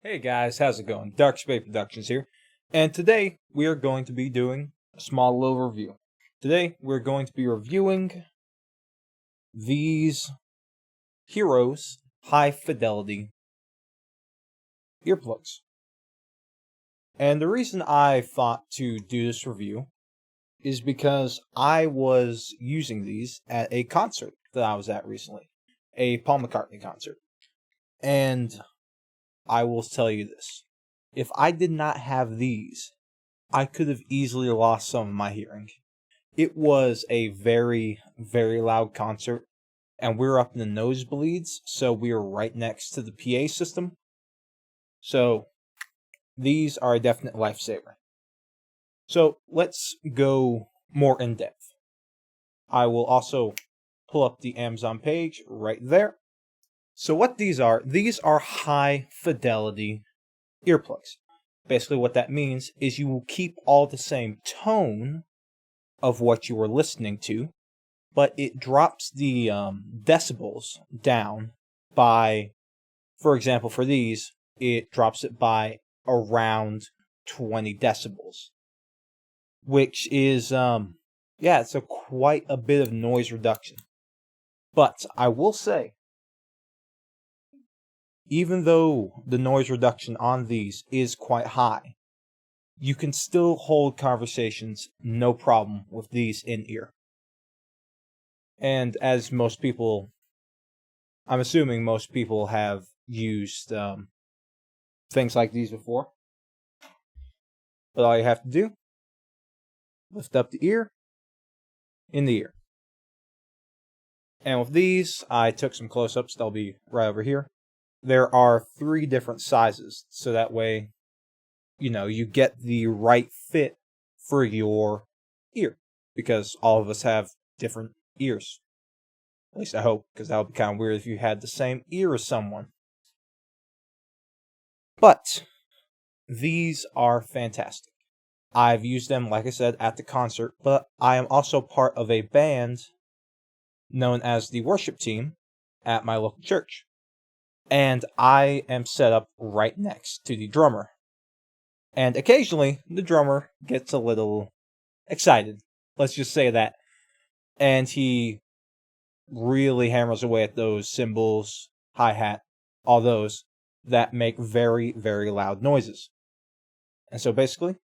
Hey guys, how's it going? Dark Space Productions here, and today we are going to be doing a small little review. Today we're going to be reviewing these Hearos high fidelity earplugs. And the reason I thought to do this review is because I was using these at a concert that I was at recently, a Paul McCartney concert. And I will tell you this. If I did not have these, I could have easily lost some of my hearing. It was a very, very loud concert, and we were up in the nosebleeds, so we were right next to the PA system. So, these are a definite lifesaver. So, let's go more in depth. I will also pull up the Amazon page right there. So, what these are high fidelity earplugs. Basically, what that means is you will keep all the same tone of what you were listening to, but it drops the decibels down by, for example, for these, it drops it by around 20 decibels, which is, it's quite a bit of noise reduction. But I will say, even though the noise reduction on these is quite high, you can still hold conversations no problem with these in-ear. And as most people, I'm assuming most people have used things like these before. But all you have to do, lift up the ear, in the ear. And with these, I took some close-ups, they'll be right over here. There are 3 different sizes, so that way, you get the right fit for your ear. Because all of us have different ears. At least I hope, because that would be kind of weird if you had the same ear as someone. But these are fantastic. I've used them, like I said, at the concert, but I am also part of a band known as the worship team at my local church. And I am set up right next to the drummer. And occasionally, the drummer gets a little excited. Let's just say that. And he really hammers away at those cymbals, hi-hat, all those that make very, very loud noises. And so basically,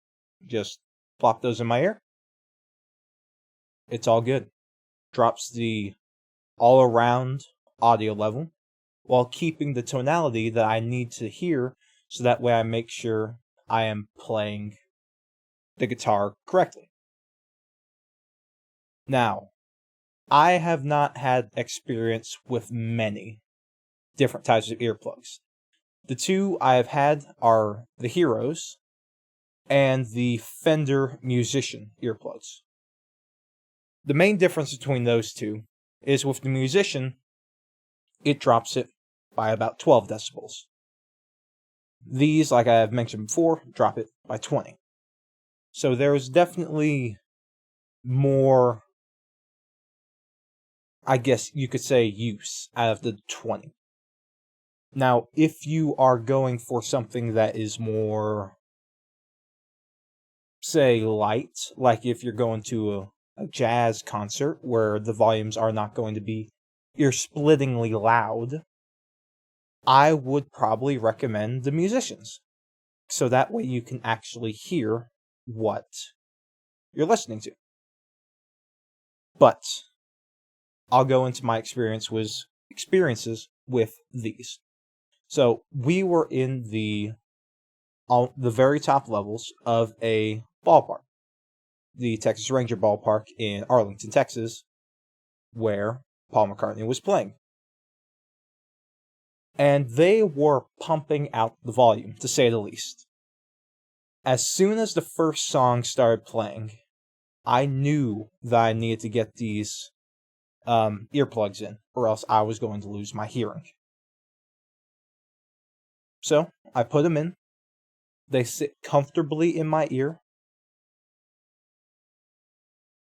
just plop those in my ear. It's all good. Drops the all-around audio level while keeping the tonality that I need to hear, so that way I make sure I am playing the guitar correctly. Now, I have not had experience with many different types of earplugs. The 2 I have had are the Hearos and the Fender Musician earplugs. The main difference between those 2 is with the Musician, it drops it by about 12 decibels. These, like I have mentioned before, drop it by 20. So there's definitely more, I guess you could say, use out of the 20. Now, if you are going for something that is more, say, light, like if you're going to a jazz concert where the volumes are not going to be ear-splittingly loud, I would probably recommend the Musicians. So that way you can actually hear what you're listening to. But I'll go into my experiences with these. So we were in the very top levels of a ballpark, the Texas Ranger ballpark in Arlington, Texas, where Paul McCartney was playing. And they were pumping out the volume, to say the least. As soon as the first song started playing, I knew that I needed to get these earplugs in, or else I was going to lose my hearing. So, I put them in. They sit comfortably in my ear.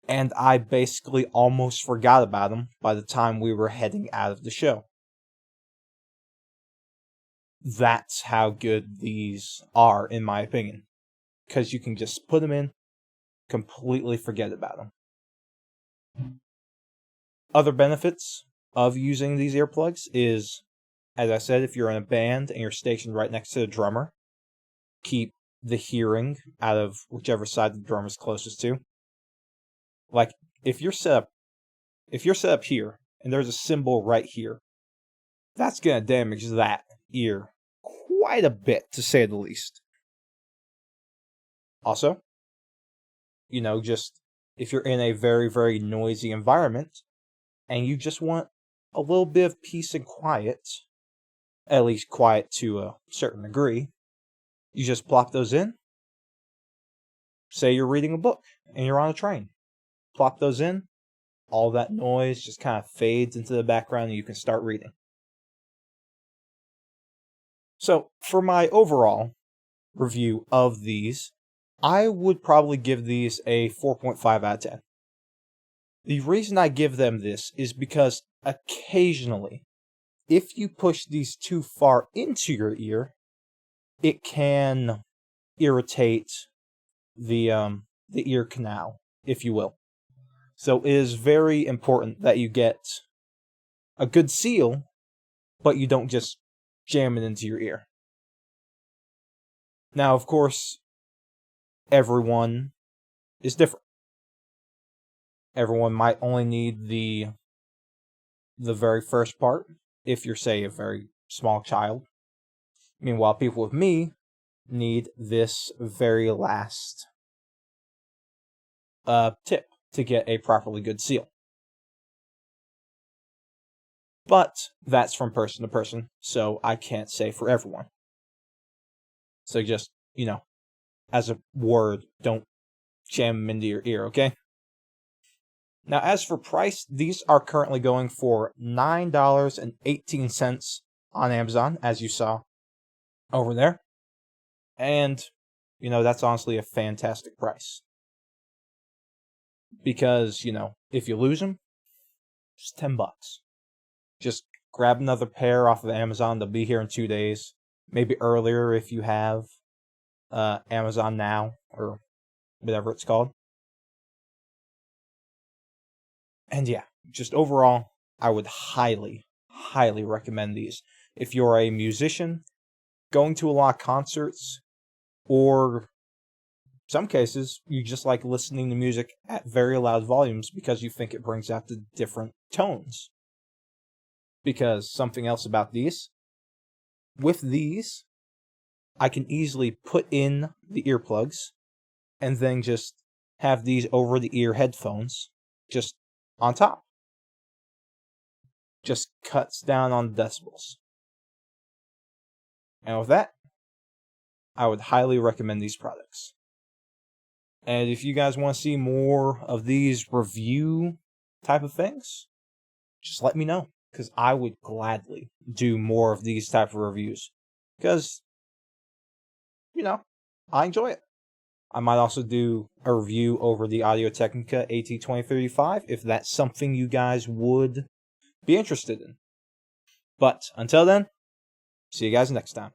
And I basically almost forgot about them by the time we were heading out of the show. that's how good these are, in my opinion. Because you can just put them in, completely forget about them. Other benefits of using these earplugs is, as I said, if you're in a band and you're stationed right next to the drummer, keep the hearing out of whichever side the drummer's closest to. Like, if you're set up here, and there's a cymbal right here, that's gonna damage that ear quite a bit, to say the least. Also, just if you're in a very, very noisy environment, and you just want a little bit of peace and quiet, at least quiet to a certain degree, you just plop those in. Say you're reading a book, and you're on a train. Plop those in, all that noise just kind of fades into the background, and you can start reading. So, for my overall review of these, I would probably give these a 4.5 out of 10. The reason I give them this is because occasionally, if you push these too far into your ear, it can irritate the ear canal, if you will. So it is very important that you get a good seal, but you don't just jam it into your ear. Now, of course, everyone is different. Everyone might only need the very first part, if you're, say, a very small child. Meanwhile, people with me need this very last tip to get a properly good seal. But that's from person to person, so I can't say for everyone. So just, as a word, don't jam them into your ear, okay? Now, as for price, these are currently going for $9.18 on Amazon, as you saw over there. And, that's honestly a fantastic price. Because, if you lose them, it's $10. Just grab another pair off of Amazon. They'll be here in 2 days. Maybe earlier if you have Amazon Now, or whatever it's called. And yeah, just overall, I would highly, highly recommend these. If you're a musician, going to a lot of concerts, or some cases, you just like listening to music at very loud volumes because you think it brings out the different tones. Because something else about these, with these, I can easily put in the earplugs and then just have these over-the-ear headphones just on top. Just cuts down on decibels. And with that, I would highly recommend these products. And if you guys want to see more of these review type of things, just let me know. Because I would gladly do more of these type of reviews. Because, I enjoy it. I might also do a review over the Audio-Technica AT2035 if that's something you guys would be interested in. But until then, see you guys next time.